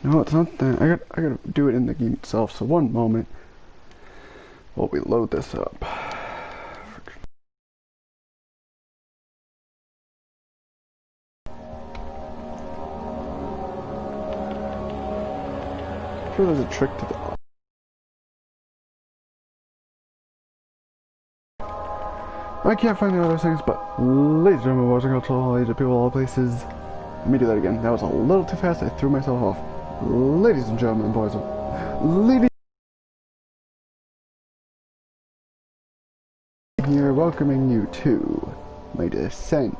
No, it's not that. I gotta do it in the game itself. So one moment while we load this up. I'm sure there's a trick to the. I can't find the other things, but ladies and gentlemen, boys and girls, all ages, people, all places. Let me do that again. That was a little too fast. I threw myself off. Ladies and gentlemen, boys and ladies. Here, welcoming you to my descent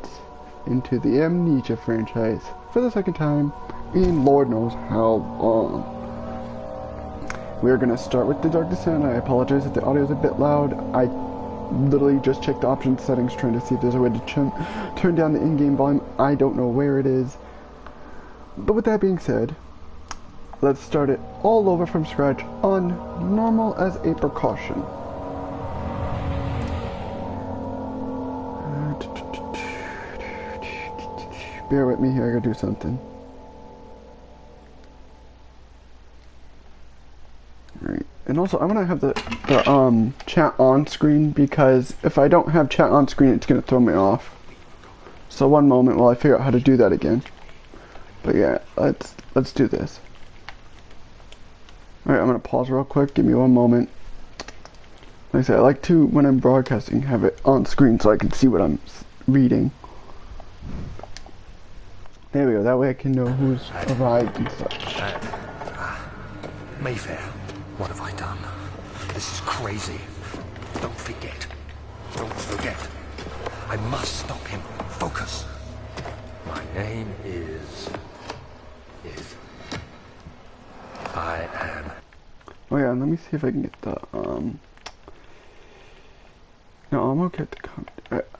into the Amnesia franchise for the second time in Lord knows how long. We're gonna start with the Dark Descent. I apologize if the audio is a bit loud. I literally just checked the options settings trying to see if there's a way to turn down the in-game volume. I don't know where it is. But with that being said, let's start it all over from scratch on normal as a precaution. Bear with me here, I gotta do something. Alright, and also I'm gonna have the chat on screen, because if I don't have chat on screen it's gonna throw me off. So one moment while I figure out how to do that again. But yeah, let's do this. Alright, I'm gonna pause real quick, give me one moment. Like I said, I like to, when I'm broadcasting, have it on screen so I can see what I'm reading. There we go, that way I can know who's arrived and such. Mayfair, what have I done? This is crazy. Don't forget. Don't forget. I must stop him. Focus. My name is... I am... Oh yeah, let me see if I can get the, No, I'm okay at the comment.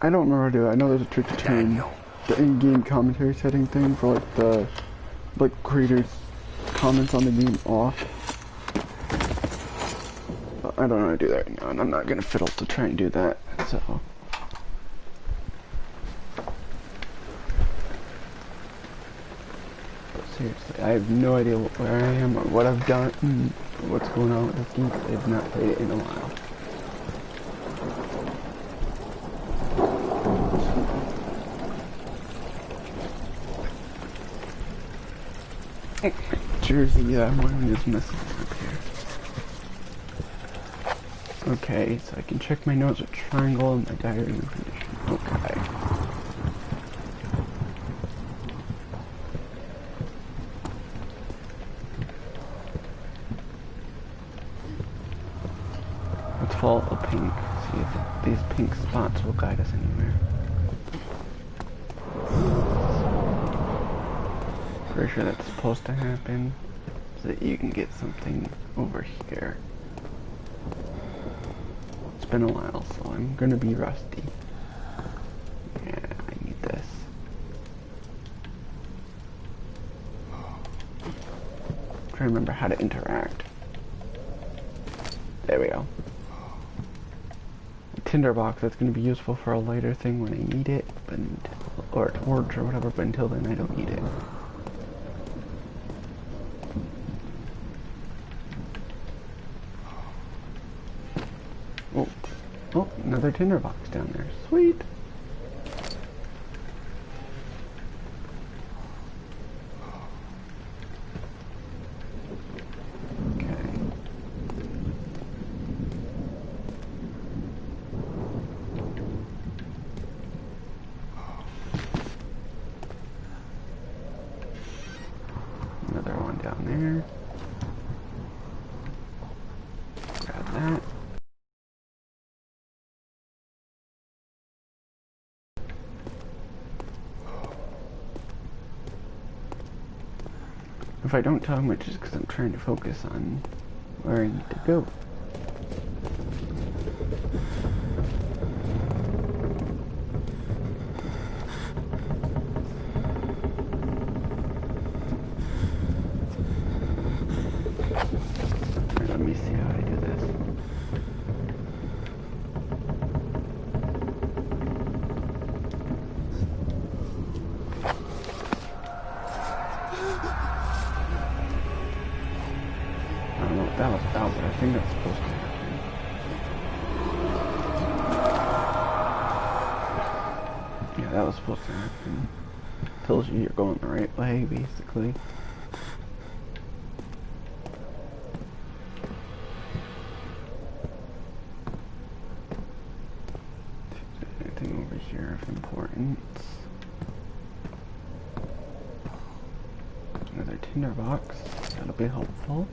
I don't remember how to do it. I know there's a trick to turn the in-game commentary setting thing for like the creators' comments on the game off. But I don't know how to do that right now, and I'm not gonna fiddle to try and do that. So. But seriously, I have no idea where I am or what I've done, what's going on with this game. I've not played it in a while. Jersey, yeah, I'm wearing this message up here. Okay, so I can check my notes with triangle and my diary and condition. Okay. Let's follow the pink, see if these pink spots will guide us anywhere. Pretty sure that's supposed to happen so that you can get something over here. It's been a while, so I'm gonna be rusty. Yeah, I need this. I'm trying to remember how to interact. There we go. A tinderbox, that's gonna be useful for a lighter thing when I need it, but or a torch or whatever, but until then I don't need it. Oh, another tinderbox down there. Sweet. Okay. Another one down there. Grab that. If I don't tell much, it's because I'm trying to focus on where I need to go. Right, let me see how I do this. I don't know what that was about, but I think that's supposed to happen. Yeah, that was supposed to happen. Tells you you're going the right way, basically. Anything over here of importance? Another tinderbox. That'll be helpful.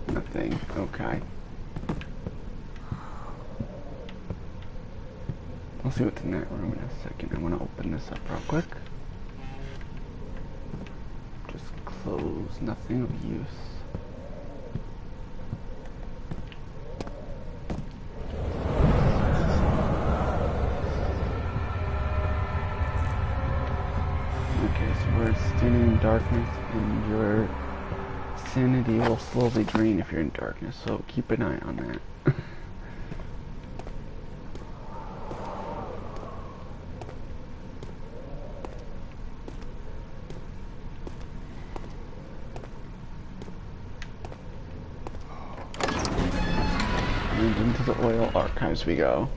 Nothing. Okay. I'll see what's in that room in a second. I want to open this up real quick. Just close. Nothing of use. Okay, so we're standing in darkness and your sanity will slowly drain if you're in darkness, so keep an eye on that. And into the oil archives we go.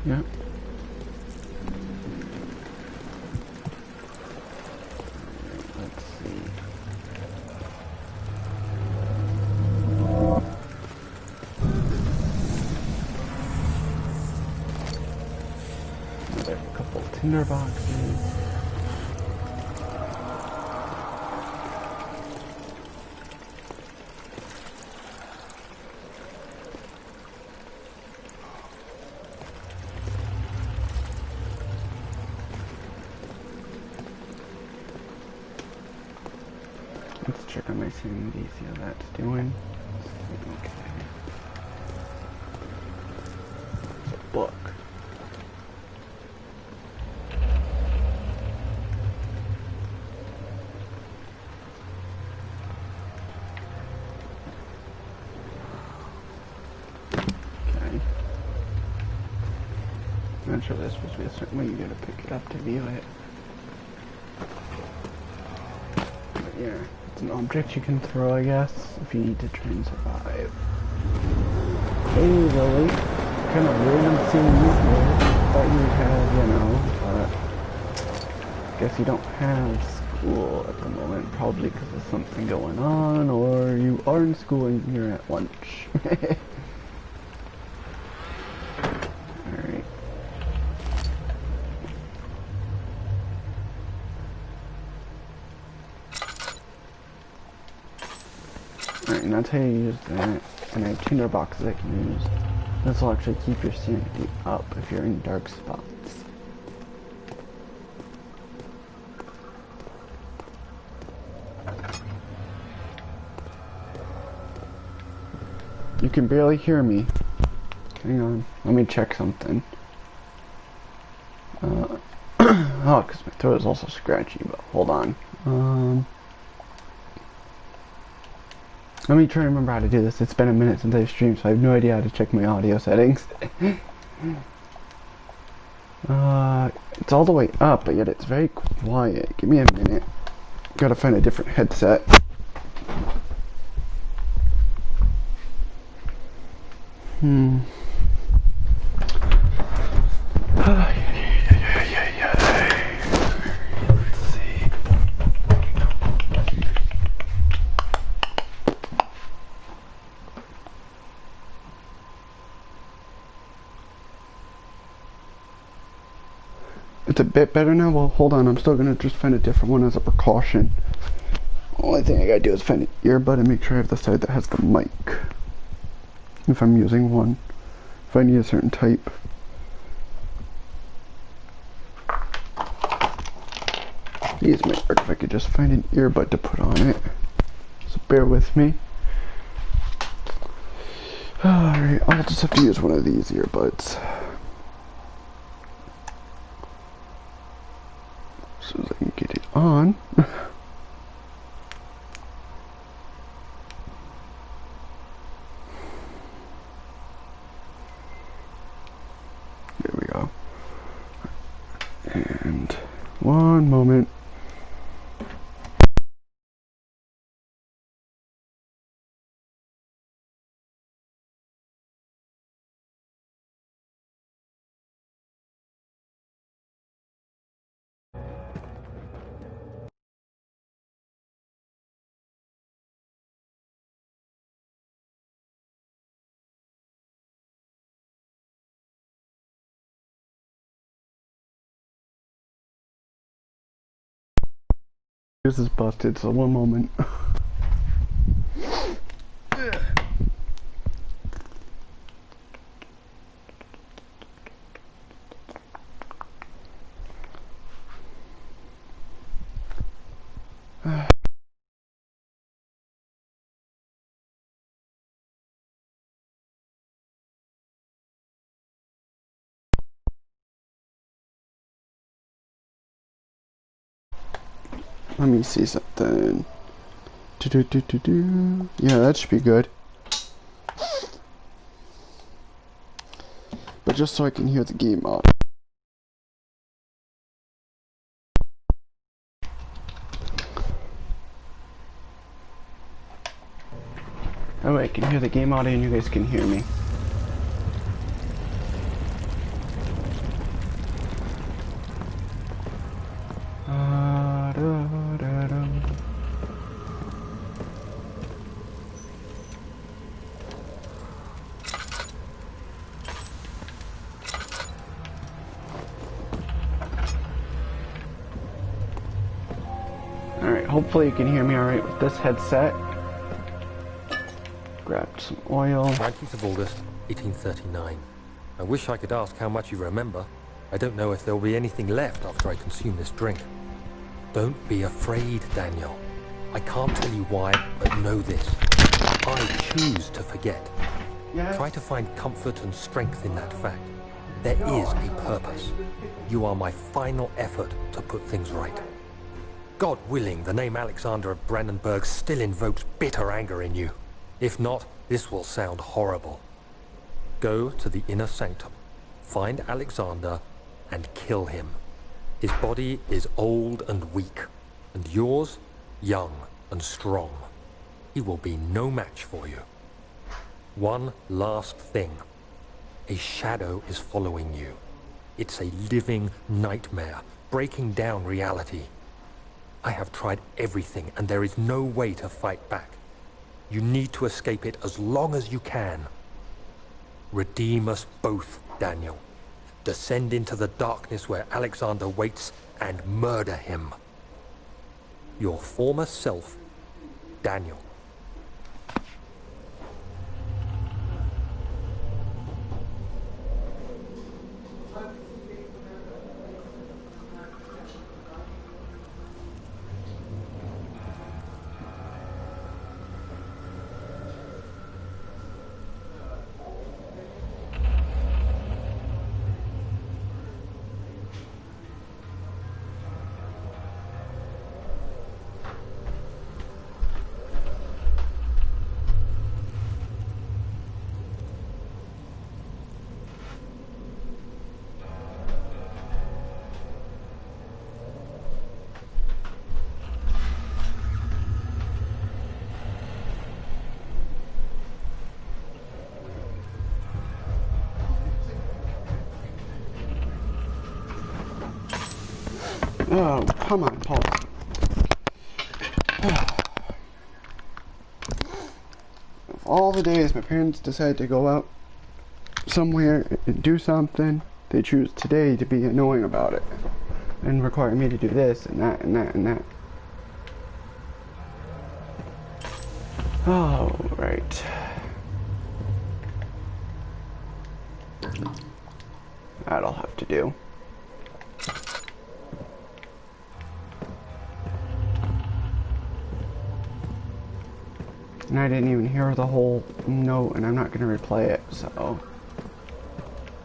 Yep. Let's see. Another couple tinder boxes. Let's check on my sanity, see how that's doing. Okay. It's a book. Okay. Not sure there's supposed to be a certain way you gotta pick it up to view it. But yeah. It's an object you can throw, I guess, if you need to try and survive. Hey, Lily. Kind of weird I'm seeing you here. Thought you had, you know, guess you don't have school at the moment, probably because of something going on, or you are in school and you're at lunch. Alright. Alright, and that's how you use that. And I have tinder boxes I can use. This will actually keep your sanity up if you're in dark spots. You can barely hear me. Hang on, let me check something. Oh, because my throat is also scratchy, but hold on. Let me try to remember how to do this. It's been a minute since I've streamed, so I have no idea how to check my audio settings. It's all the way up, but yet it's very quiet. Give me a minute. Gotta find a different headset. Let's see. It's a bit better now. Well, hold on. I'm still gonna just find a different one as a precaution. Only thing I gotta do is find an earbud and make sure I have the side that has the mic. If I'm using one. If I need a certain type. These might work if I could just find an earbud to put on it. so bear with me. Alright, I'll just have to use one of these earbuds. As soon as I can get it on. There we go. And one moment. This is busted, so one moment. Let me see something. Yeah, that should be good. But just so I can hear the game out. Oh, I can hear the game audio and you guys can hear me. Alright, hopefully you can hear me alright with this headset. Grabbed some oil. 19th of August, 1839. I wish I could ask how much you remember. I don't know if there will be anything left after I consume this drink. Don't be afraid, Daniel. I can't tell you why, but know this. I choose to forget. Yes. Try to find comfort and strength in that fact. There is a purpose. You are my final effort to put things right. God willing, the name Alexander of Brandenburg still invokes bitter anger in you. If not, this will sound horrible. Go to the inner sanctum, find Alexander, and kill him. His body is old and weak, and yours, young and strong. He will be no match for you. One last thing. A shadow is following you. It's a living nightmare, breaking down reality. I have tried everything, and there is no way to fight back. You need to escape it as long as you can. Redeem us both, Daniel. Descend into the darkness where Alexander waits and murder him. Your former self, Daniel. Oh, come on, Paul. Of all the days my parents decide to go out somewhere and do something, they choose today to be annoying about it and require me to do this and that and that and that. Oh, right. That'll have to do. And I didn't even hear the whole note, and I'm not going to replay it, so...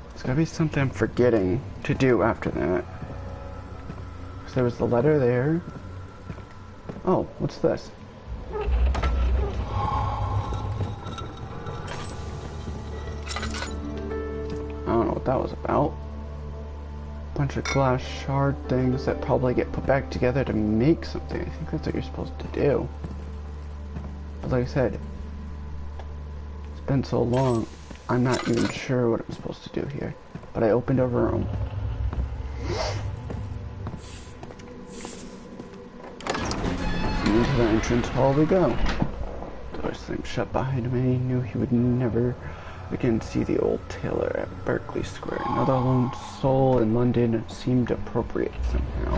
There's got to be something I'm forgetting to do after that. So there was the letter there. Oh, what's this? I don't know what that was about. Bunch of glass shard things that probably get put back together to make something. I think that's what you're supposed to do. But like I said, it's been so long, I'm not even sure what I'm supposed to do here. But I opened a room. Into the entrance hall we go. Door slammed shut behind him, and he knew he would never again see the old tailor at Berkeley Square. Another lone soul in London seemed appropriate somehow.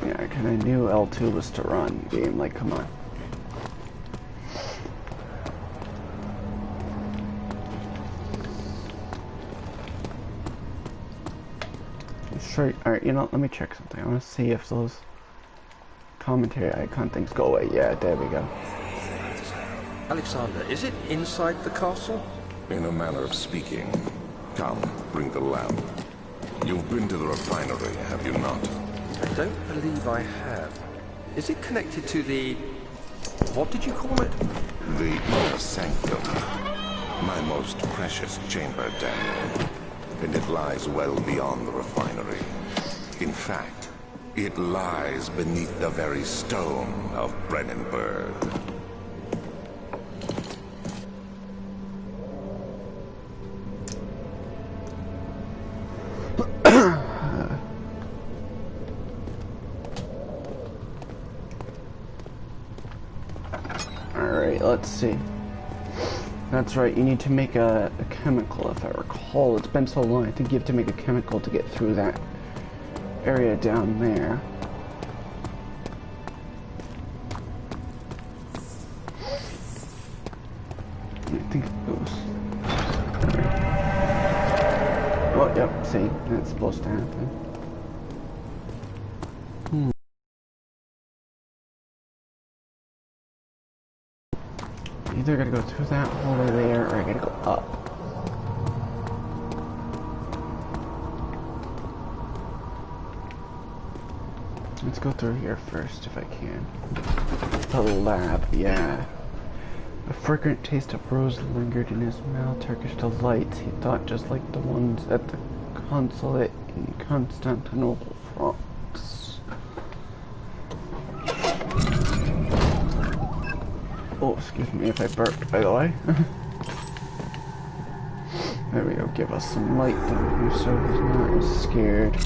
Yeah, I kinda knew L2 was to run. Game, like, come on. Sure. Alright, you know, let me check something. I want to see if those commentary icon things go away. Yeah, there we go. Alexander, is it inside the castle? In a manner of speaking. Come, bring the lamp. You've been to the refinery, have you not? I don't believe I have. Is it connected to the... what did you call it? The inner sanctum. My most precious chamber, Daniel. And it lies well beyond the refinery. In fact, it lies beneath the very stone of Brennenburg. Alright, let's see. That's right, you need to make a chemical, if I recall. It's been so long, I think you have to make a chemical to get through that area down there. I think it goes... Oh, yep, see, that's supposed to happen. Either gotta go through that hallway there, or I gotta go up. Let's go through here first, if I can. The lab, yeah. A fragrant taste of rose lingered in his mouth. Turkish delights, he thought, just like the ones at the consulate in Constantinople, France. Oh, excuse me if I burped, by the way. There we go, give us some light down here so he's not as scared.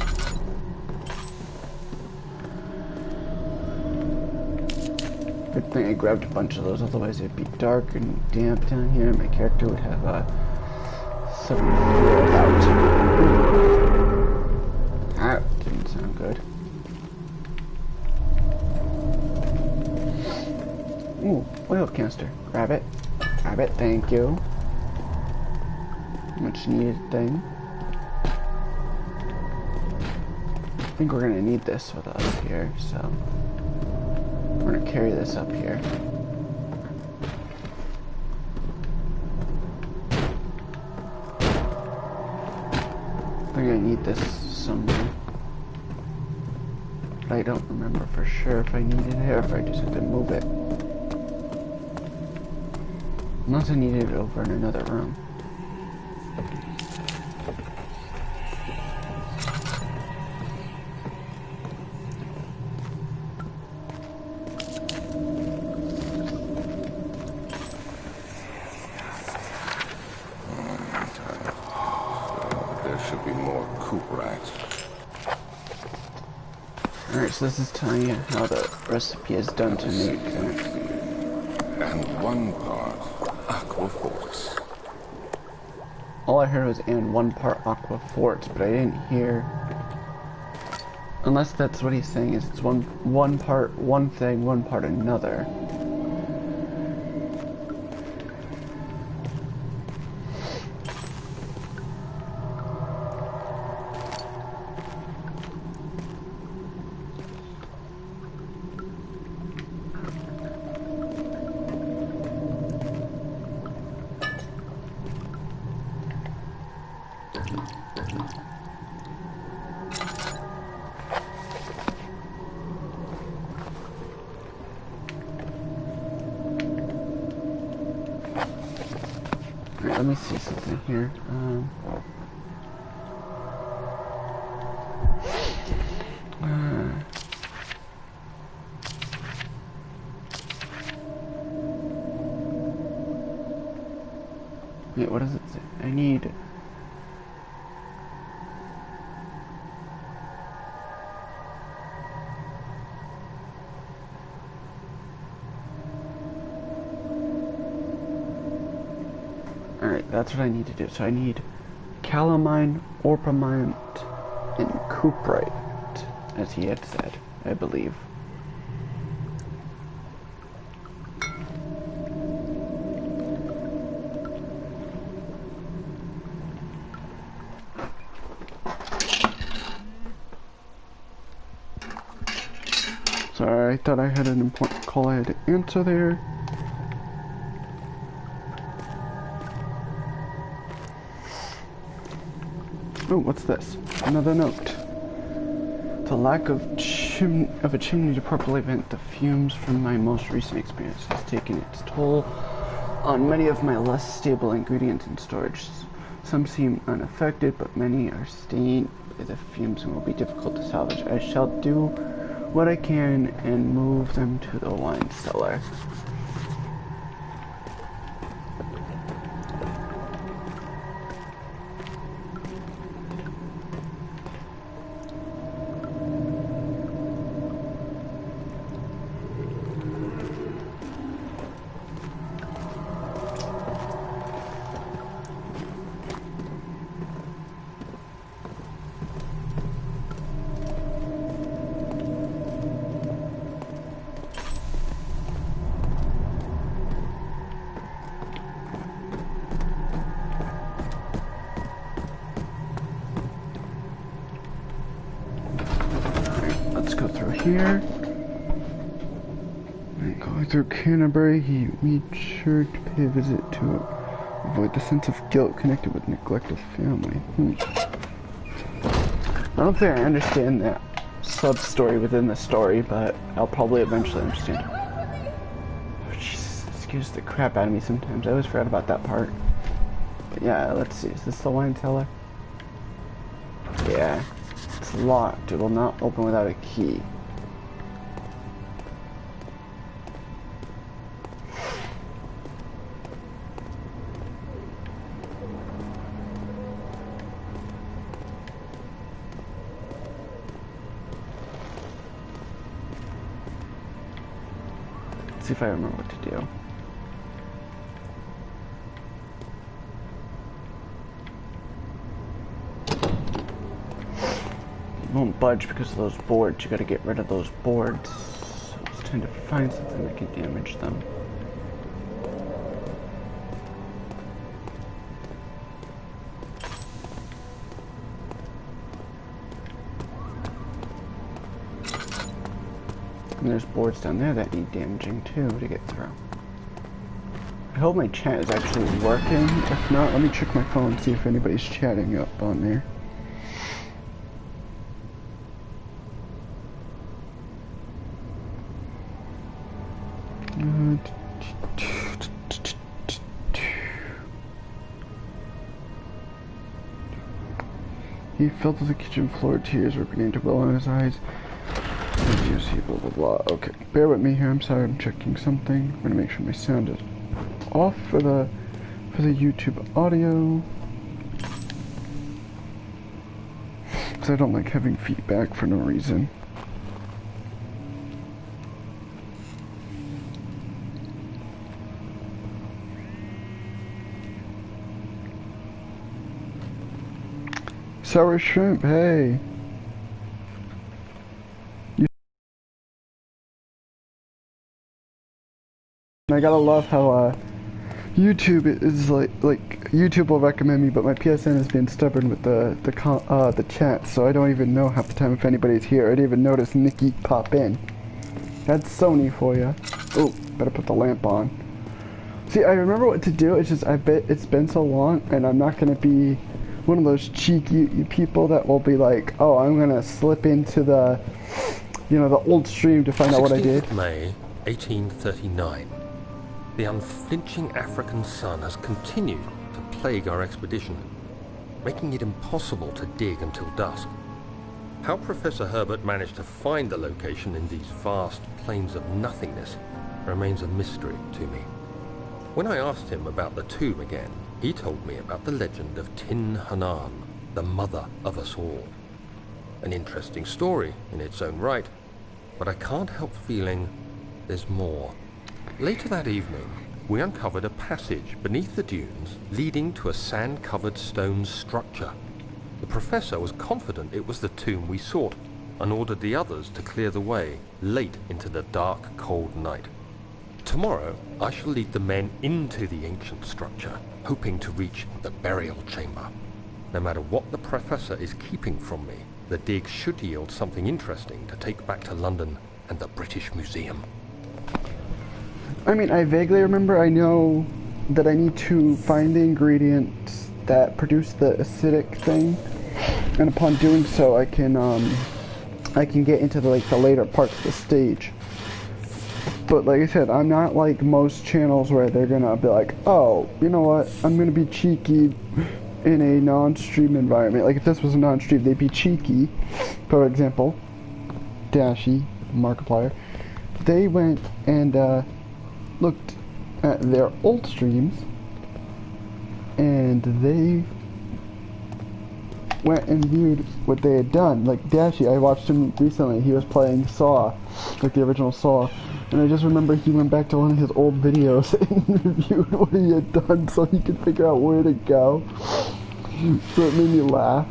Good thing I grabbed a bunch of those, otherwise it'd be dark and damp down here and my character would have something to fear about. That didn't sound good. Ooh, oil canister. Grab it. Grab it, thank you. Much needed thing. I think we're gonna need this with us here, so we're gonna carry this up here. We're gonna need this somewhere. But I don't remember for sure if I need it here or if I just have to move it. Unless I needed it over in another room. There should be more coop racks. Alright, so this is telling you how the recipe is done to make that. And one part aqua force. All I heard was and 1 part aqua forts, but I didn't hear, unless that's what he's saying, is it's one part one thing, 1 part another. Alright, let me see something here. Wait, what does it say? I need... Alright, that's what I need to do. So I need calamine, orpiment, and cuprite, as he had said, I believe. Sorry, I thought I had an important call I had to answer there. Oh, what's this? Another note. The lack of a chimney to properly vent the fumes from my most recent experience has taken its toll on many of my less stable ingredients in storage. Some seem unaffected, but many are stained by the fumes and will be difficult to salvage. I shall do what I can and move them to the wine cellar. Let's go through here. And going through Canterbury, he made sure to pay a visit to avoid the sense of guilt connected with neglect of family. I don't think I understand that sub-story within the story, but I'll probably eventually understand. Oh, Jesus, it scares the crap out of me sometimes. I always forgot about that part. But yeah, let's see. Is this the wine cellar? Yeah. It's locked. It will not open without a key. Let's see if I remember what to do. Won't budge because of those boards. You gotta get rid of those boards. So I was trying to find something that can damage them. And there's boards down there that need damaging too to get through. I hope my chat is actually working. If not, let me check my phone and see if anybody's chatting up on there. He fell to the kitchen floor, tears were beginning to well in his eyes. You see, blah blah blah. Okay, bear with me here, I'm sorry, I'm checking something. I'm gonna make sure my sound is off for the YouTube audio. Because I don't like having feedback for no reason. Sour shrimp, hey. I gotta love how YouTube is like YouTube will recommend me, but my PSN has been stubborn with the chat, so I don't even know half the time if anybody's here. I didn't even notice Nikki pop in. That's Sony for you. Oh, better put the lamp on. See, I remember what to do. It's just I bet it's been so long, and I'm not gonna be one of those cheeky people that will be like, oh, I'm gonna slip into the, you know, the old stream to find out what I did. 16th of May, 1839. The unflinching African sun has continued to plague our expedition, making it impossible to dig until dusk. How Professor Herbert managed to find the location in these vast plains of nothingness remains a mystery to me. When I asked him about the tomb again, he told me about the legend of Tin Hanan, the mother of us all. An interesting story in its own right, but I can't help feeling there's more. Later that evening, we uncovered a passage beneath the dunes leading to a sand-covered stone structure. The professor was confident it was the tomb we sought and ordered the others to clear the way late into the dark, cold night. Tomorrow, I shall lead the men into the ancient structure, hoping to reach the burial chamber. No matter what the professor is keeping from me, the dig should yield something interesting to take back to London and the British Museum. I mean, I vaguely remember, I know that I need to find the ingredients that produce the acidic thing, and upon doing so, I can get into the later parts of the stage. But like I said, I'm not like most channels where they're gonna be like, oh, you know what, I'm gonna be cheeky in a non-stream environment. Like if this was a non-stream, they'd be cheeky. For example, Dashi, Markiplier, they went and looked at their old streams, and they went and viewed what they had done. Like Dashi, I watched him recently, he was playing Saw, like the original Saw, and I just remember he went back to one of his old videos and reviewed what he had done so he could figure out where to go. So it made me laugh.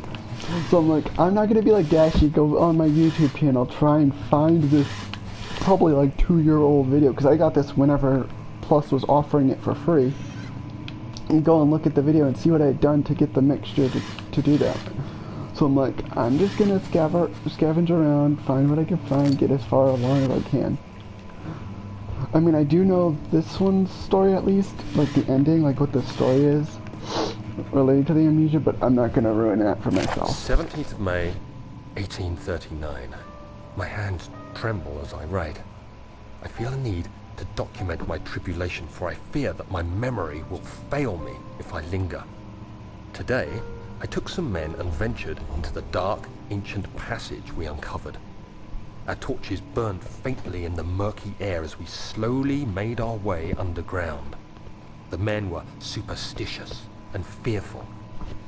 So I'm like, I'm not gonna be like Dashi, go on my YouTube channel, try and find this probably like 2-year-old video, because I got this whenever Plus was offering it for free, and go and look at the video and see what I had done to get the mixture to do that. So I'm like, I'm just gonna scavenge around, find what I can find, get as far along as I can. I mean, I do know this one's story at least, like the ending, like what the story is related to the amnesia, but I'm not gonna ruin that for myself. 17th of May, 1839. My hands tremble as I write. I feel a need to document my tribulation, for I fear that my memory will fail me if I linger. Today, I took some men and ventured into the dark, ancient passage we uncovered. Our torches burned faintly in the murky air as we slowly made our way underground. The men were superstitious and fearful.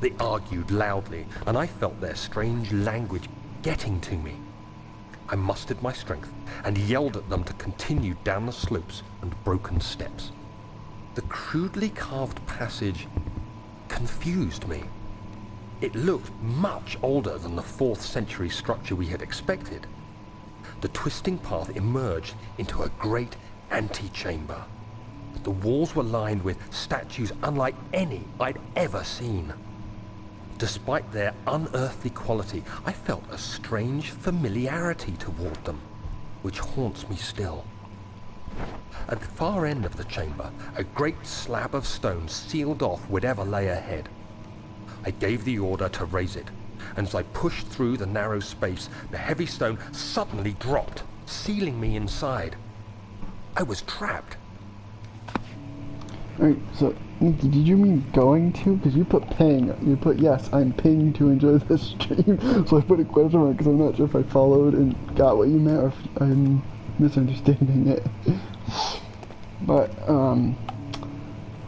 They argued loudly, and I felt their strange language getting to me. I mustered my strength and yelled at them to continue down the slopes and broken steps. The crudely carved passage confused me. It looked much older than the 4th century structure we had expected. The twisting path emerged into a great antechamber. The walls were lined with statues unlike any I'd ever seen. Despite their unearthly quality, I felt a strange familiarity toward them, which haunts me still. At the far end of the chamber, a great slab of stone sealed off whatever lay ahead. I gave the order to raise it, and as I pushed through the narrow space, the heavy stone suddenly dropped, sealing me inside. I was trapped. Alright, so, Nikki, did you mean going to? Because you put paying. You put, yes, I'm paying to enjoy this stream. So I put a question mark because I'm not sure if I followed and got what you meant or if I'm misunderstanding it. But,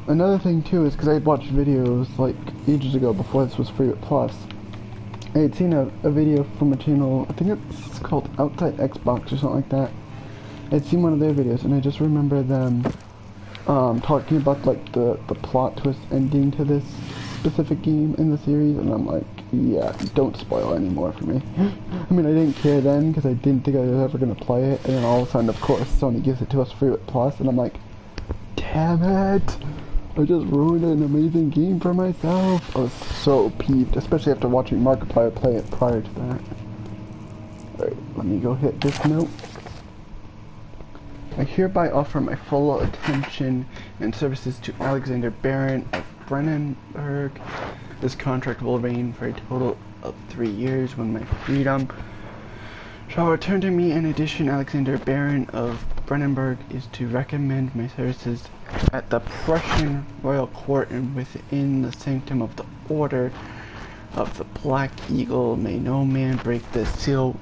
another thing too is because I had watched videos like ages ago before this was free with Plus. I had seen a video from a channel, I think it's called Outside Xbox or something like that. I had seen one of their videos and I just remember them talking about like the plot twist ending to this specific game in the series, and I'm like, yeah, don't spoil anymore for me. I mean, I didn't care then because I didn't think I was ever going to play it, and then all of a sudden, of course, Sony gives it to us free with Plus, and I'm like, damn it, I just ruined an amazing game for myself. I was so peeved, especially after watching Markiplier play it prior to that. Alright, let me go hit this note. I hereby offer my full attention and services to Alexander Baron of Brennenburg, This contract will reign for a total of 3 years when my freedom shall return to me. In addition, Alexander Baron of Brandenburg is to recommend my services at the Prussian royal court and within the sanctum of the order of the Black Eagle. May no man break this seal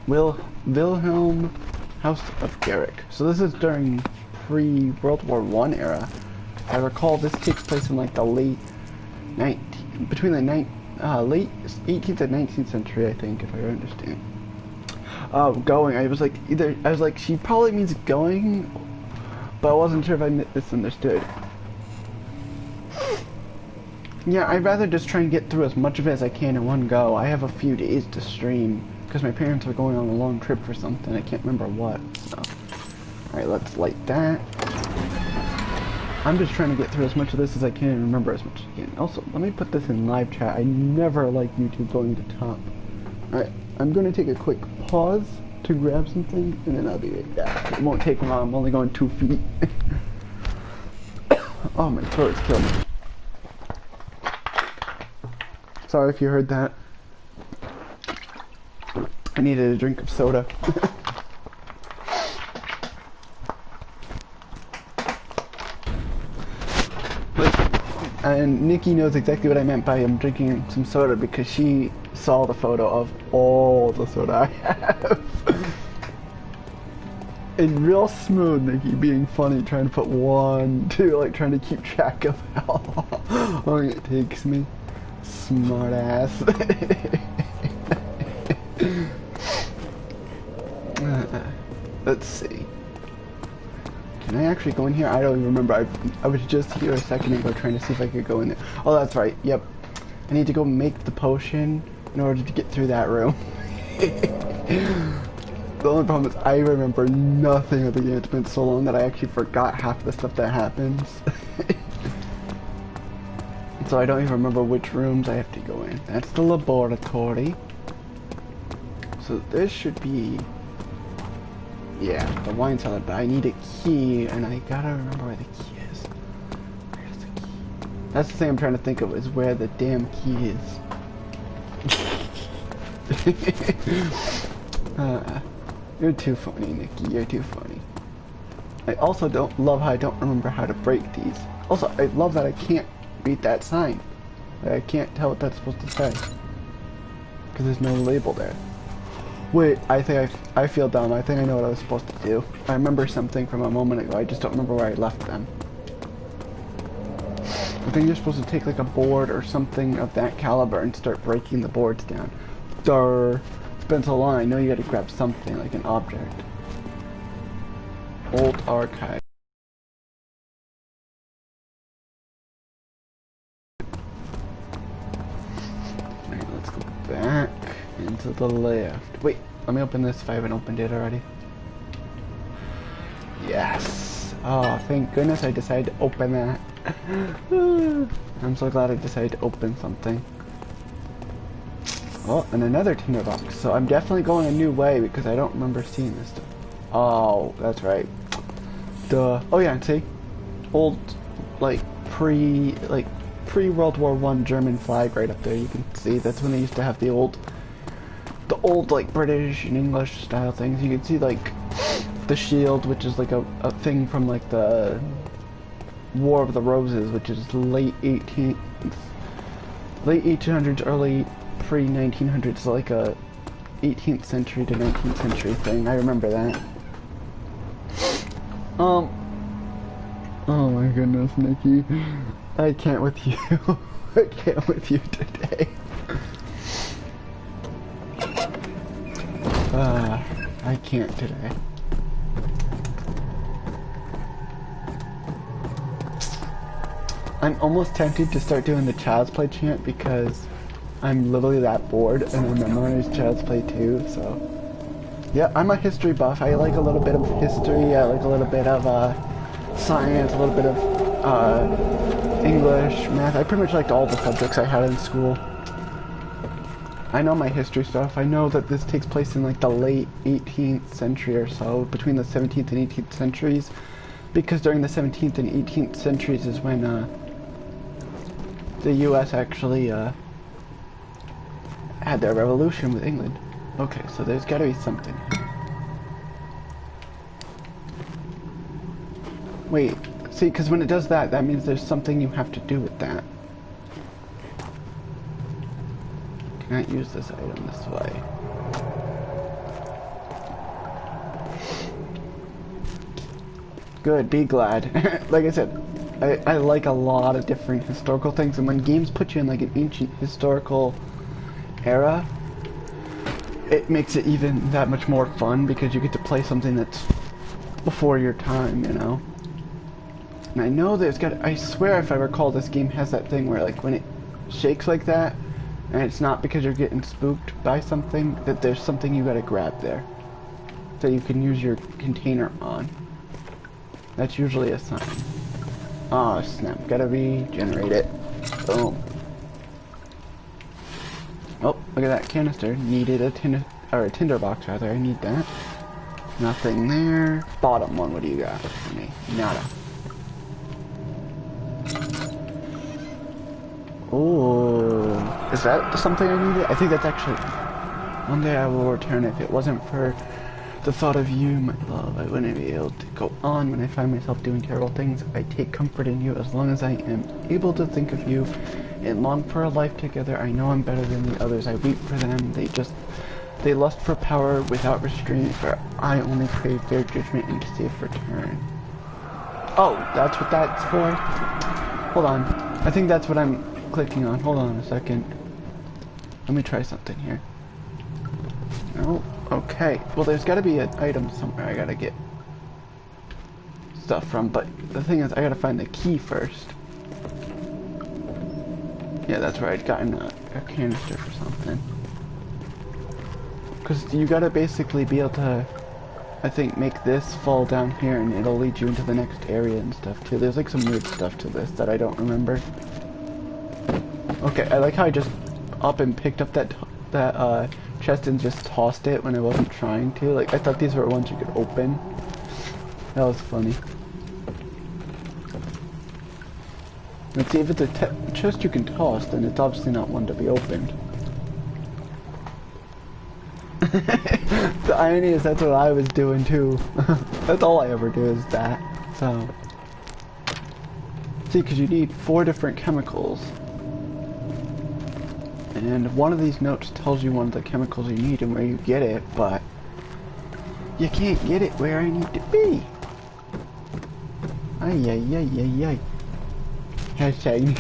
with Wilhelm House of Garrick. So this is during pre-World War I era. I recall this takes place in like the late 19, between the late 18th and 19th century, I think, if I understand. Going, I was like, she probably means going, but I wasn't sure if I misunderstood. Yeah, I'd rather just try and get through as much of it as I can in one go. I have a few days to stream, because my parents are going on a long trip for something, I can't remember what, so. Alright, let's light that. I'm just trying to get through as much of this as I can and remember as much as I can. Also, let me put this in live chat. I never like YouTube going to top. Alright, I'm going to take a quick pause to grab something, and then I'll be right back. It won't take long, I'm only going 2 feet. Oh, my throat's killing me. Sorry if you heard that. I needed a drink of soda. And Nikki knows exactly what I meant by I'm drinking some soda because she saw the photo of all the soda I have. And real smooth, Nikki, being funny, trying to put 1, 2, like trying to keep track of how long it takes me. Smart ass. Let's see. Can I actually go in here? I don't even remember. I was just here a second ago trying to see if I could go in there. Oh, that's right. Yep. I need to go make the potion in order to get through that room. The only problem is I remember nothing of the game. It's been so long that I actually forgot half the stuff that happens. So I don't even remember which rooms I have to go in. That's the laboratory. So this should be... yeah, the wine cellar, but I need a key, and I gotta remember where the key is. Where's the key? That's the thing I'm trying to think of, is where the damn key is. You're too funny, Nikki, you're too funny. I also don't love how I don't remember how to break these. Also, I love that I can't read that sign. I can't tell what that's supposed to say. Because there's no label there. Wait, I think I feel dumb. I think I know what I was supposed to do. I remember something from a moment ago. I just don't remember where I left them. I think you're supposed to take like a board or something of that caliber and start breaking the boards down. Durr. It's been so long, I know you gotta grab something, like an object. Old archive. Alright, let's go back into the left. Wait, let me open this if I haven't opened it already. Yes! Oh, thank goodness I decided to open that. I'm so glad I decided to open something. Oh, and another tinderbox. So I'm definitely going a new way because I don't remember seeing this stuff. Oh, that's right. Duh. Oh yeah, see? Old, like, pre-World War I German flag right up there. You can see that's when they used to have the old, like, British and English style things. You can see, like, the shield, which is like a thing from, like, the War of the Roses, which is late 1800s, early pre-1900s, like a 18th century to 19th century thing. I remember that. Oh my goodness, Nikki. I can't with you. I can't with you today. I can't today. I'm almost tempted to start doing the Child's Play chant because I'm literally that bored and I memorize Child's Play too, so. Yeah, I'm a history buff. I like a little bit of history, I like a little bit of science, a little bit of English, math. I pretty much liked all the subjects I had in school. I know my history stuff. I know that this takes place in like the late 18th century or so, between the 17th and 18th centuries, because during the 17th and 18th centuries is when the US actually had their revolution with England. Okay, so there's gotta be something. Wait, see, because when it does that, that means there's something you have to do with that. Cannot use this item this way. Good, be glad. Like I said, I like a lot of different historical things, and when games put you in like an ancient historical era, it makes it even that much more fun because you get to play something that's before your time, you know? And I know there's I swear if I recall, this game has that thing where like when it shakes like that, and it's not because you're getting spooked by something, that there's something you gotta grab there. So you can use your container on. That's usually a sign. Oh snap, gotta regenerate it. Boom. Oh, look at that canister. Needed a tinder box rather, I need that. Nothing there. Bottom one, what do you got for me? Nada. Oh, is that something I needed? I think that's actually... One day I will return. If it wasn't for the thought of you, my love, I wouldn't be able to go on when I find myself doing terrible things. I take comfort in you as long as I am able to think of you and long for a life together. I know I'm better than the others. I weep for them. They lust for power without restraint, for I only crave their judgment and safe return. Oh, that's what that's for? Hold on. I think that's what I'm clicking on. Hold on a second. Let me try something here. No? Okay. Well, there's gotta be an item somewhere I gotta get stuff from, but the thing is, I gotta find the key first. Yeah, that's where I'd gotten a canister for something. Because you gotta basically be able to, I think, make this fall down here and it'll lead you into the next area and stuff too. There's like some weird stuff to this that I don't remember. Okay, I like how I just up and picked up that chest and just tossed it when I wasn't trying to. Like, I thought these were ones you could open. That was funny. Let's see, if it's a chest you can toss, then it's obviously not one to be opened. The irony is that's what I was doing too. That's all I ever do is that. So, see, because you need 4 different chemicals. And one of these notes tells you one of the chemicals you need and where you get it, but you can't get it where I need to be. Ay, ay, ay, ay, ay. Hashtag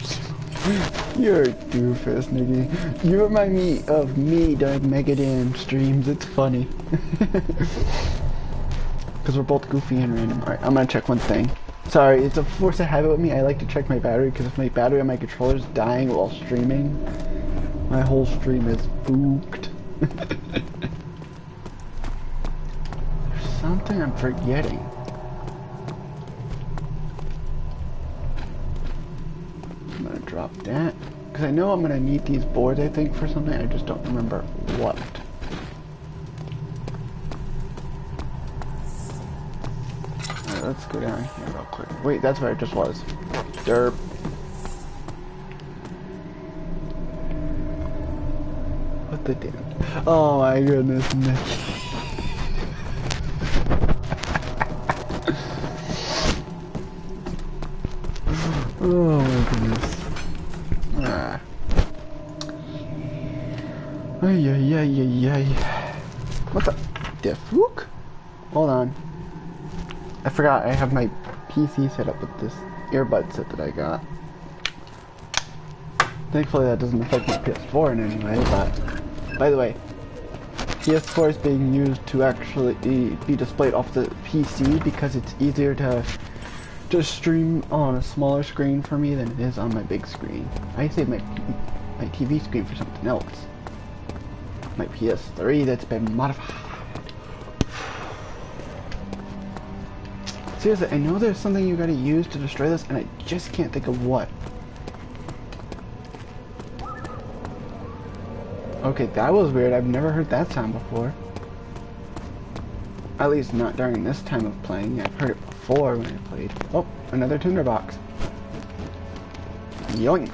you're a doofus, nigga. You remind me of me during Megadan streams. It's funny. Because we're both goofy and random. Alright, I'm gonna check one thing. Sorry, it's a force of habit with me. I like to check my battery because if my battery on my controller is dying while streaming, my whole stream is spooked. There's something I'm forgetting. I'm gonna drop that. Because I know I'm gonna need these boards, I think, for something. I just don't remember what. Alright, let's go down here real quick. Wait, that's where I just was. Derp. What the damn? Oh my goodness, Nick. Oh my goodness. Ah. Ay, ay, ay, ay, ay. What the fuck? Hold on. I forgot I have my PC set up with this earbud set that I got. Thankfully that doesn't affect my PS4 in any way, but by the way, PS4 is being used to actually be displayed off the PC because it's easier to stream on a smaller screen for me than it is on my big screen. I save my TV screen for something else. My PS3 that's been modified. Seriously, I know there's something you gotta use to destroy this and I just can't think of what. Okay, that was weird. I've never heard that sound before. At least not during this time of playing. I've heard it before when I played. Oh, another tinderbox. Yoink.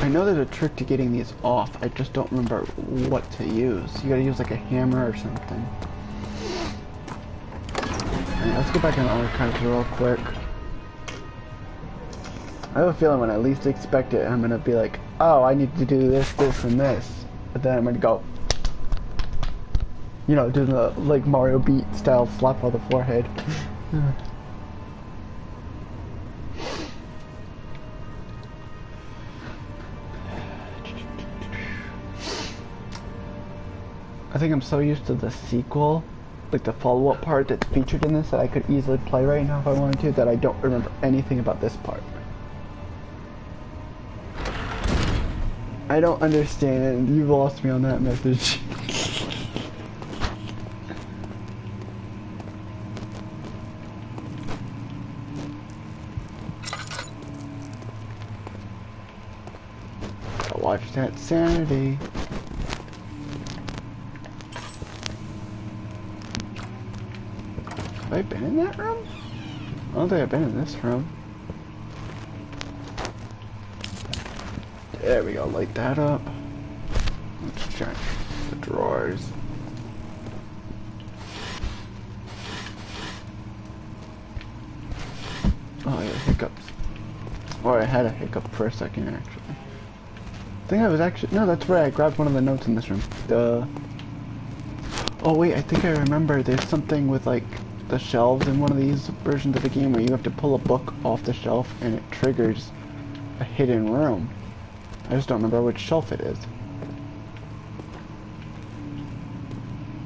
I know there's a trick to getting these off. I just don't remember what to use. You gotta use like a hammer or something. Alright, let's get back in the archives real quick. I have a feeling when I least expect it, I'm gonna be like, oh, I need to do this, this, and this. But then I'm gonna go, you know, doing the like Mario Beat style slap on the forehead. I think I'm so used to the sequel, like the follow-up part that's featured in this, that I could easily play right now if I wanted to, that I don't remember anything about this part. I don't understand it, and you've lost me on that message. Watch that sanity. Have I been in that room? I don't think I've been in this room. There we go, light that up. Let's check the drawers. Oh yeah, hiccups. Or I had a hiccup for a second actually. I think I was actually, no, that's right, I grabbed one of the notes in this room. Duh. Oh wait, I think I remember there's something with like the shelves in one of these versions of the game where you have to pull a book off the shelf and it triggers a hidden room. I just don't remember which shelf it is.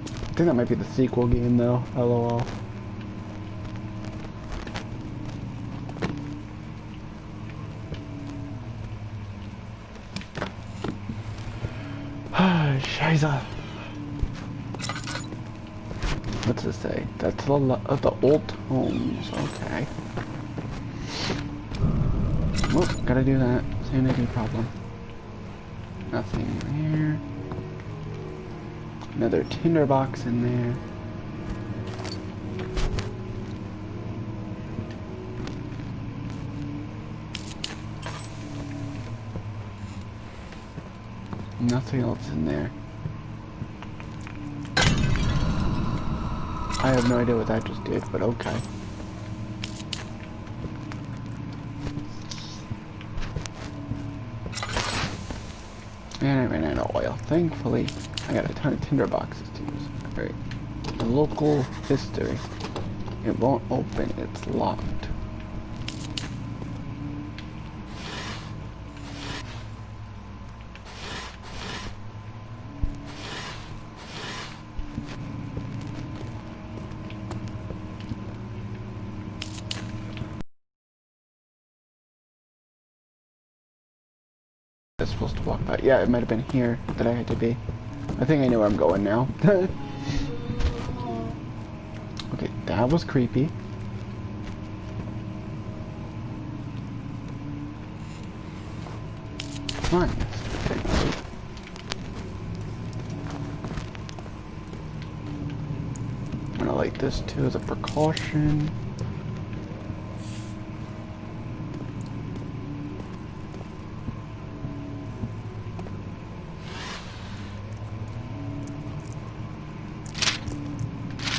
I think that might be the sequel game though, LOL. Scheiße. What's it say? That's the old tomes. Okay. Oh, gotta do that. Sanity problem. Nothing here. Another tinder box in there. Nothing else in there. I have no idea what that just did, but okay. And I ran out of oil. Thankfully, I got a ton of tinder boxes to use. Alright. Local history. It won't open, it's locked. I was supposed to walk by. Yeah, it might have been here that I had to be. I think I know where I'm going now. Okay, that was creepy. Come on. I'm gonna light this too as a precaution.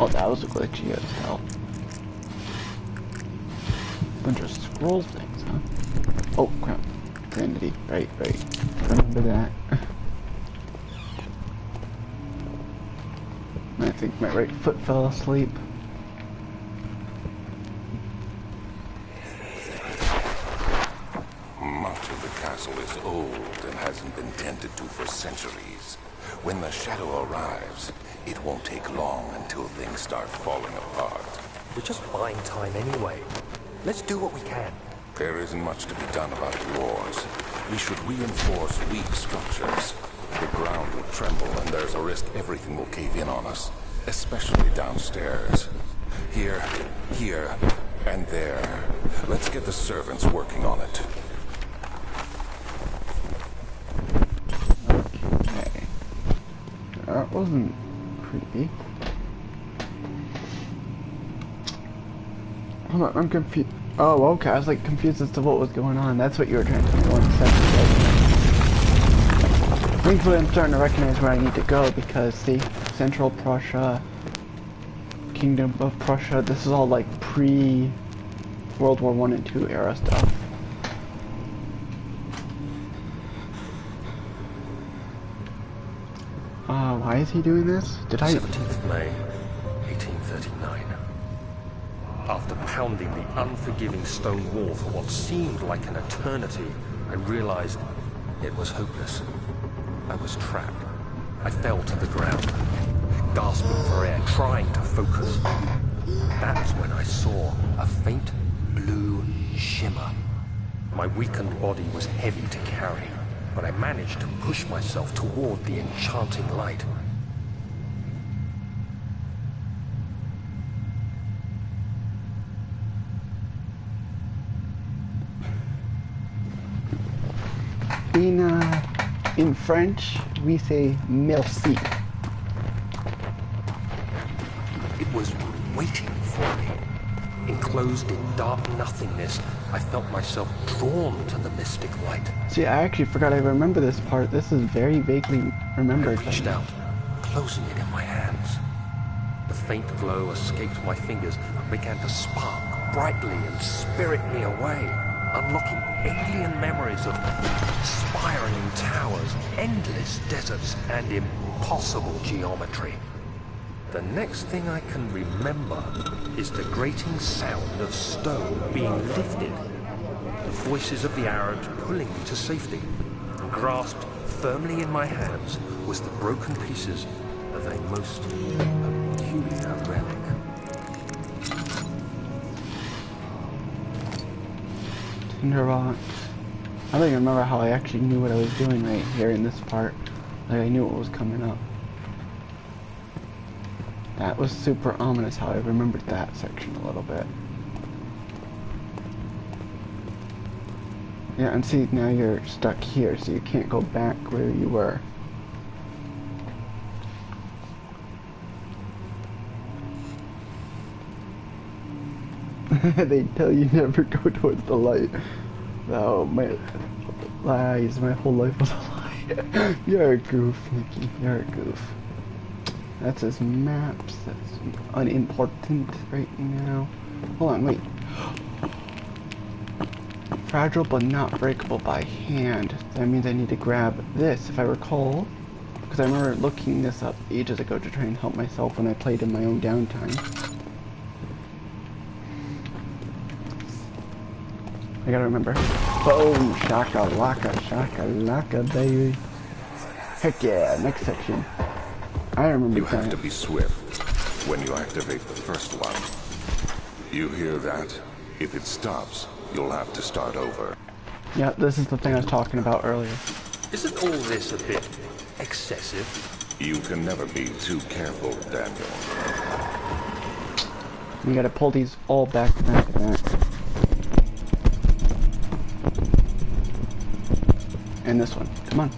Oh, that was glitchy as hell. Bunch of scroll things, huh? Oh, crap. Sanity. Right. Remember that. I think my right foot fell asleep. Much of the castle is old and hasn't been tended to for centuries. When the shadow arrives, it won't take long until things start falling apart. We're just buying time anyway. Let's do what we can. There isn't much to be done about the wars. We should reinforce weak structures. The ground will tremble and there's a risk everything will cave in on us, especially downstairs. Here, and there. Let's get the servants working on it. Okay. That wasn't creepy. Hold on, I'm confused. Oh, okay. I was like confused as to what was going on. That's what you were trying to tell me 1 second ago. Thankfully, I'm starting to recognize where I need to go because, see, Central Prussia, Kingdom of Prussia, this is all like pre-World War I and II era stuff. Why is he doing this? Did I... 17th May, 1839. After pounding the unforgiving stone wall for what seemed like an eternity, I realized it was hopeless. I was trapped. I fell to the ground, gasping for air, trying to focus. That's when I saw a faint blue shimmer. My weakened body was heavy to carry, but I managed to push myself toward the enchanting light. In French, we say merci. It was waiting for me. Enclosed in dark nothingness, I felt myself drawn to the mystic light. See, I actually forgot I remember this part. This is very vaguely remembered. I reached out, closing it in my hands. The faint glow escaped my fingers and began to spark brightly and spirit me away, unlocking alien memories of spiraling towers, endless deserts, and impossible geometry. The next thing I can remember is the grating sound of stone being lifted, the voices of the Arabs pulling me to safety, and grasped firmly in my hands was the broken pieces of a most peculiar relic. Tinder rocks. I don't even remember how I actually knew what I was doing right here in this part. Like, I knew what was coming up. That was super ominous how I remembered that section a little bit. Yeah, and see, now you're stuck here, so you can't go back where you were. They tell you never go towards the light. Oh, my lies, my whole life was a lie. You're a goof, Nikki, you're a goof. That's his maps, that's unimportant right now. Hold on, wait. Fragile but not breakable by hand. That means I need to grab this, if I recall. Because I remember looking this up ages ago to try and help myself when I played in my own downtime. I gotta remember. Boom! Shaka-laka, baby. Heck yeah, next section. I remember You that. have to be swift when you activate the first one. You hear that? If it stops, you'll have to start over. Yeah, this is the thing I was talking about earlier. Isn't all this a bit excessive? You can never be too careful, Daniel. You gotta pull these all back to back to back. And this one. Come on.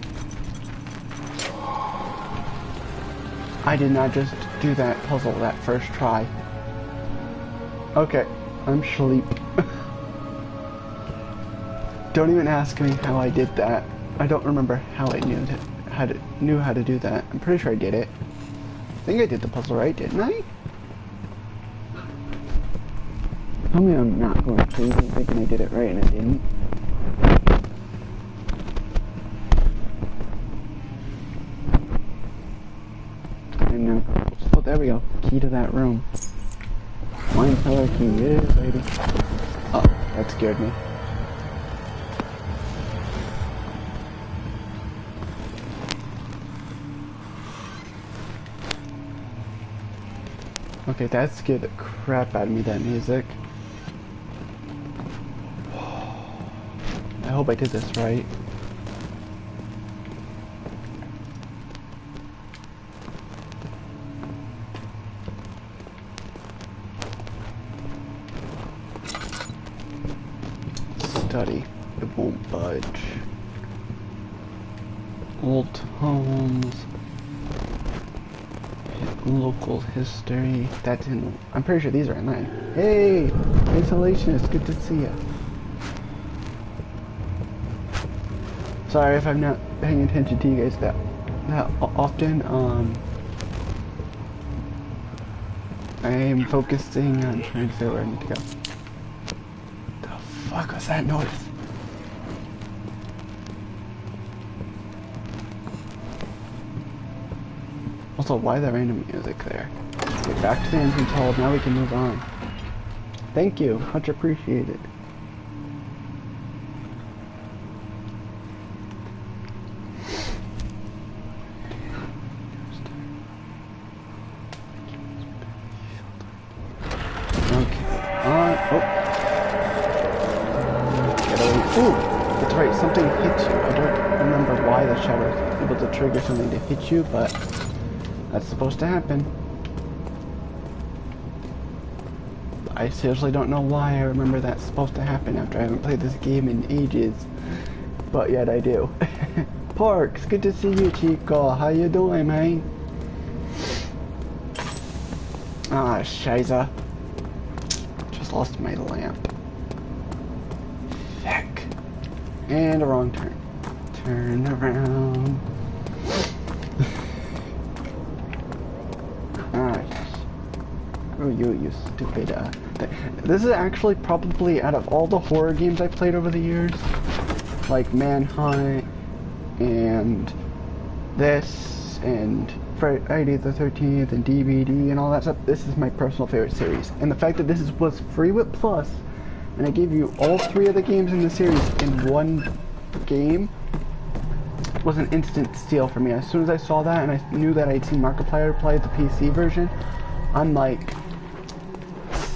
I did not just do that puzzle that first try. Okay, I'm sleep. Don't even ask me how I did that. I don't remember how I knew how to do that. I'm pretty sure I did it. I think I did the puzzle right, didn't I? Tell me I'm not going crazy thinking I did it right and I didn't. Oh, there we go. Key to that room. Wine cellar key. Yes, baby. Oh, that scared me. Okay, that scared the crap out of me, that music. I hope I did this right. Study. It won't budge. Old homes. Local history. That's in. I'm pretty sure these are in line. Hey! Isolationist, good to see you. Sorry if I'm not paying attention to you guys that often. I'm focusing on trying to figure where I need to go. The fuck was that noise? Also, why the random music there? Okay, back to the entrance hall. Now we can move on. Thank you, much appreciated. That's right, something hit you. I don't remember why the shadow was able to trigger something to hit you, but that's supposed to happen. I seriously don't know why I remember that's supposed to happen after I haven't played this game in ages. But yet I do. Parks, good to see you, Chico. How you doing, man? Ah, shiza. Just lost my lamp. Heck. And a wrong turn. Turn around. Ah, screw you, you stupid, This is actually probably, out of all the horror games I've played over the years, like Manhunt, and this, and Friday the 13th, and DVD, and all that stuff, this is my personal favorite series. And the fact that this was free with Plus, and I gave you all 3 of the games in the series in one game, was an instant steal for me. As soon as I saw that, and I knew that I'd seen Markiplier play the PC version, I'm like,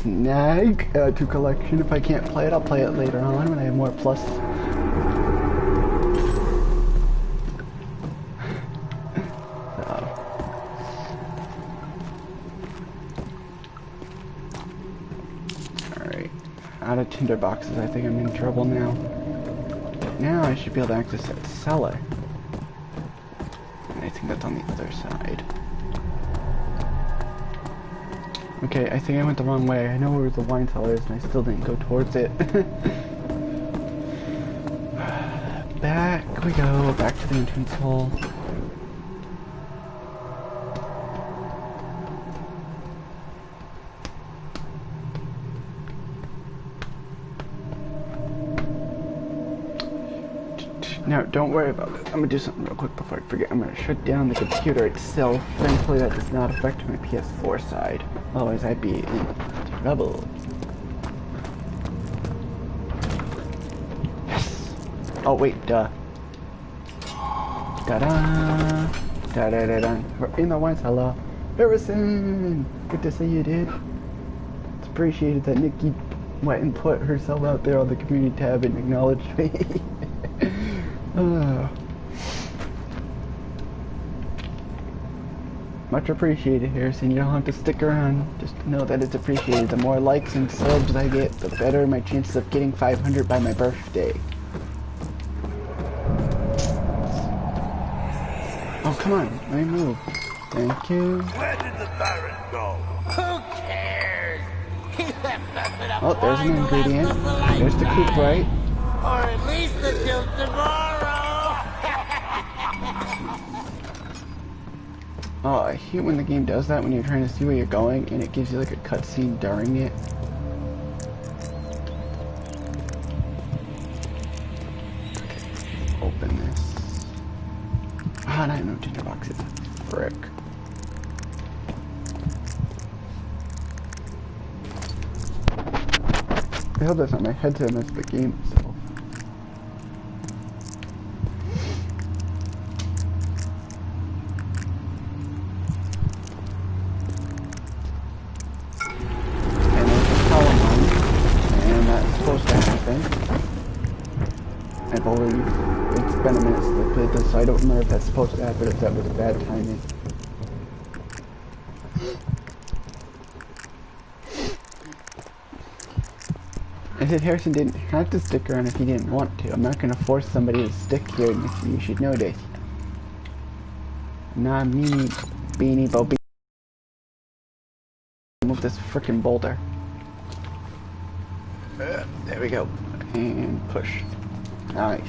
snag, add to collection. If I can't play it, I'll play it later on when I have more Plus. Alright, out of tinder boxes, I think I'm in trouble now. Now I should be able to access that cellar. And I think that's on the other side. Okay, I think I went the wrong way. I know where the wine cellar is, and I still didn't go towards it. Back we go, back to the entrance hall. Now, don't worry about it. I'm gonna do something real quick before I forget. I'm gonna shut down the computer itself. Thankfully, that does not affect my PS4 side. Otherwise, I'd be in trouble. Yes! Oh, wait, duh. Ta-da! Da-da-da-da. We're in the wine cellar. Harrison! Good to see you, dude. It's appreciated that Nikki went and put herself out there on the community tab and acknowledged me. Much appreciated, Harrison. You don't have to stick around. Just know that it's appreciated. The more likes and subs I get, the better my chances of getting 500 by my birthday. Oh, come on. Let me move. Thank you. Where did the Baron go? Who cares? He left nothing up. Oh, there's an ingredient. There's the coop, right? Or at least until tomorrow. Oh, I hate when the game does that when you're trying to see where you're going and it gives you like a cutscene during it. Okay, open this. Ah, I have no tinder boxes. Frick. I hope that's not my headset, that's the game itself. I believe it's been a minute since I played this, so I don't remember if that's supposed to happen, if that was a bad timing. I said Harrison didn't have to stick around if he didn't want to. I'm not going to force somebody to stick here, and you should know this. Not me, Beanie Bobby. Move this frickin' boulder. There we go. And push. Nice.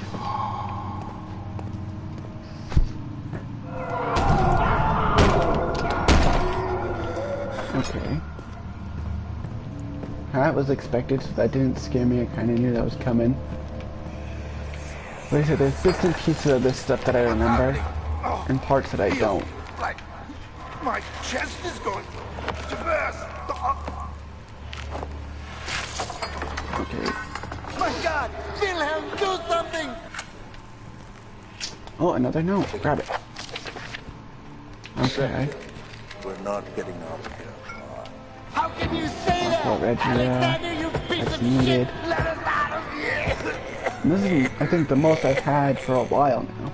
Okay. That was expected. That didn't scare me. I kind of knew that was coming. Like I said, there's bits and pieces of this stuff that I remember, and parts that I don't. Like my chest is going to burst. Okay. My God, Wilhelm, do something! Oh, another note. Grab it. Okay. We're not getting out of here. How can you say that? Reggie, Alexander, you piece that's of needed. shit! Let us out of here! And this is, I think, the most I've had for a while now.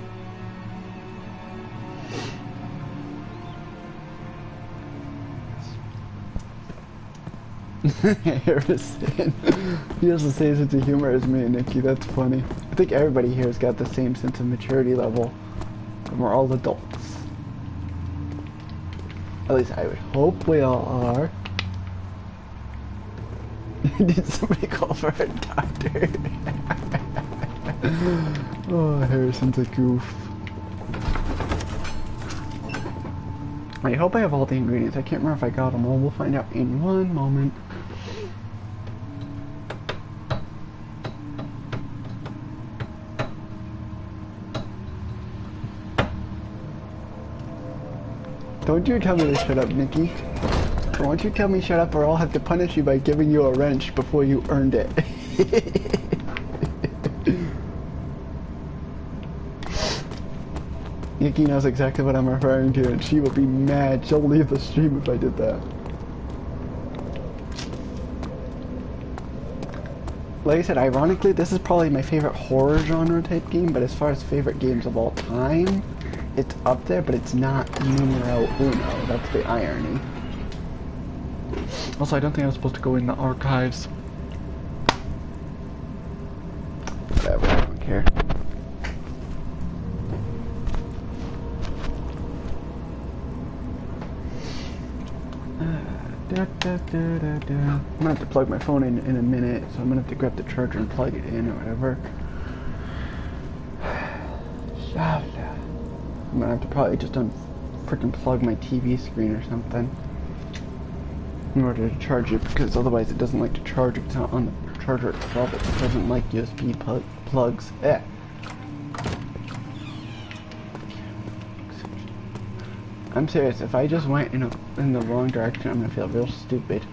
Harrison. He has the same sense of humor as me and Nikki. That's funny. I think everybody here has got the same sense of maturity level. And we're all adults. At least I would hope we all are. Did somebody call for a doctor? Oh, Harrison's a goof. I hope I have all the ingredients. I can't remember if I got them all. We'll find out in one moment. Don't you tell me to shut up, Nikki. Don't you tell me shut up or I'll have to punish you by giving you a wrench before you earned it. Nikki knows exactly what I'm referring to and she will be mad. She'll leave the stream if I did that. Like I said, ironically, this is probably my favorite horror genre type game, but as far as favorite games of all time, it's up there, but it's not numero uno. That's the irony. Also, I don't think I was supposed to go in the archives. Whatever, I don't care. I'm gonna have to plug my phone in a minute, so I'm gonna have to grab the charger and plug it in or whatever. I'm gonna have to probably just freaking plug my TV screen or something in order to charge it, because otherwise it doesn't like to charge. It's not on the charger itself. It doesn't like USB plugs. I'm serious. If I just went in the wrong direction, I'm gonna feel real stupid.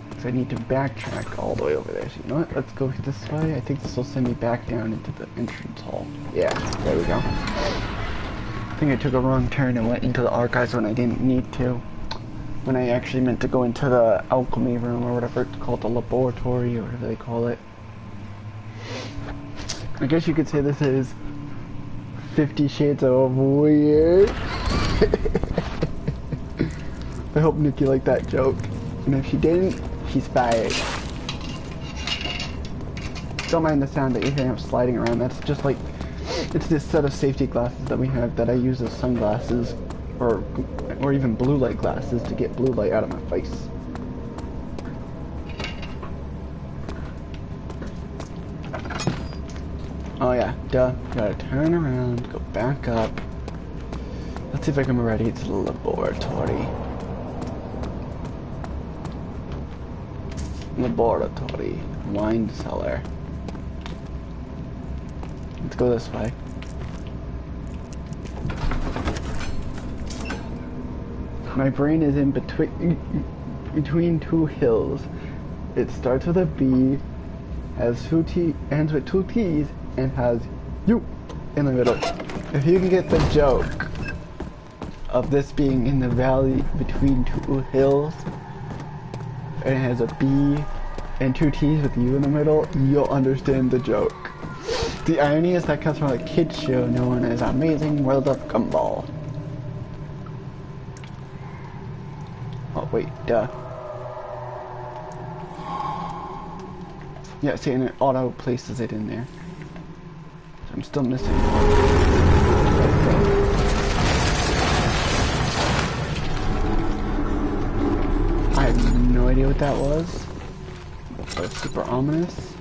Because I need to backtrack all the way over there. So you know what? Let's go this way. I think this will send me back down into the entrance hall. Yeah, there we go. I think I took a wrong turn and went into the archives when I didn't need to. When I actually meant to go into the alchemy room or whatever it's called, the laboratory or whatever they call it. I guess you could say this is 50 Shades of Weird. I hope Nikki liked that joke. And if she didn't, she's fired. Don't mind the sound that you're hearing of sliding around. That's just like, it's this set of safety glasses that we have that I use as sunglasses or even blue light glasses to get blue light out of my face. Oh yeah, duh. Gotta turn around, go back up. Let's see if I can remember how to get to the laboratory. Laboratory. Wine cellar. Let's go this way. My brain is in between two hills. It starts with a B, has two T, ends with two T's, and has U in the middle. If you can get the joke of this being in the valley between two hills, and it has a B and two T's with U in the middle, you'll understand the joke. The irony is that comes from a kids show known as Amazing World of Gumball. Oh wait, duh. Yeah, see, and it auto places it in there. So I'm still missing. I have no idea what that was. Oh, super ominous.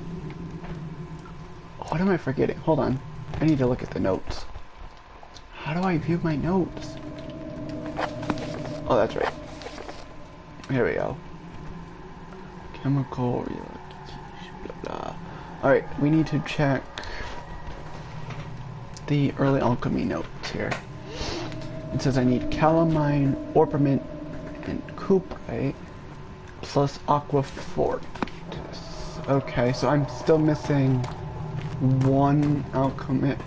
What am I forgetting? Hold on. I need to look at the notes. How do I view my notes? Oh, that's right. Here we go. Chemical relocation, blah blah. Alright, we need to check the early alchemy notes here. It says I need calamine, orpiment, and cuprite, plus aqua fortis. Okay, so I'm still missing one alchemic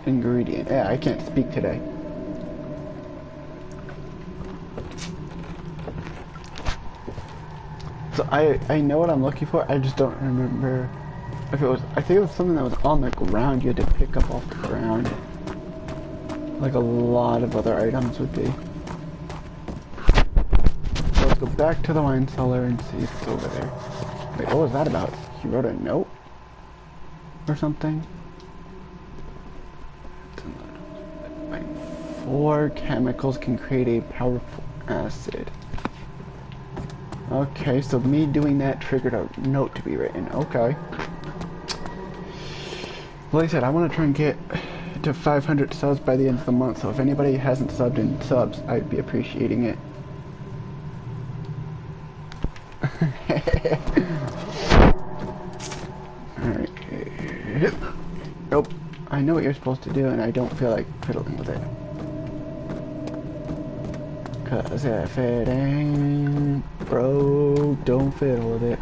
ingredient. Yeah, I can't speak today. So I know what I'm looking for, I just don't remember if it was, I think it was something that was on the ground you had to pick up off the ground. Like a lot of other items would be. So let's go back to the wine cellar and see if it's over there. Wait, what was that about? He wrote a note? Or something? 4 chemicals can create a powerful acid. Okay, so me doing that triggered a note to be written. Okay. Like I said, I want to try and get to 500 subs by the end of the month, so if anybody hasn't subbed in subs, I'd be appreciating it. Alright. Nope. I know what you're supposed to do, and I don't feel like fiddling with it. Cause if it ain't broke, don't fiddle with it.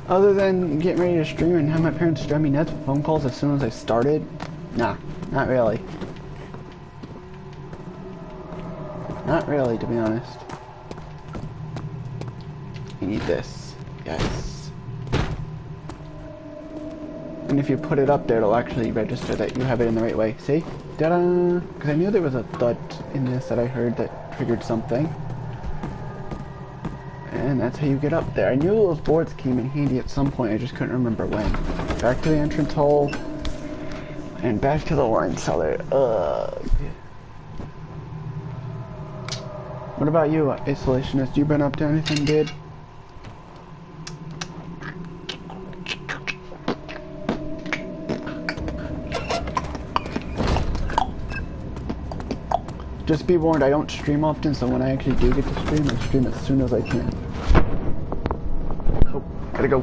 Other than getting ready to stream and have my parents drive me nuts with phone calls as soon as I started, nah, not really. Not really, to be honest. You need this. Yes. And if you put it up there, it'll actually register that you have it in the right way. See? Ta-da! Because I knew there was a thud in this that I heard that triggered something. And that's how you get up there. I knew those boards came in handy at some point, I just couldn't remember when. Back to the entrance hole. And back to the wine cellar. Ugh. What about you, Isolationist? You been up to anything good? Just be warned, I don't stream often, so when I actually do get to stream, I stream as soon as I can. Oh, gotta go.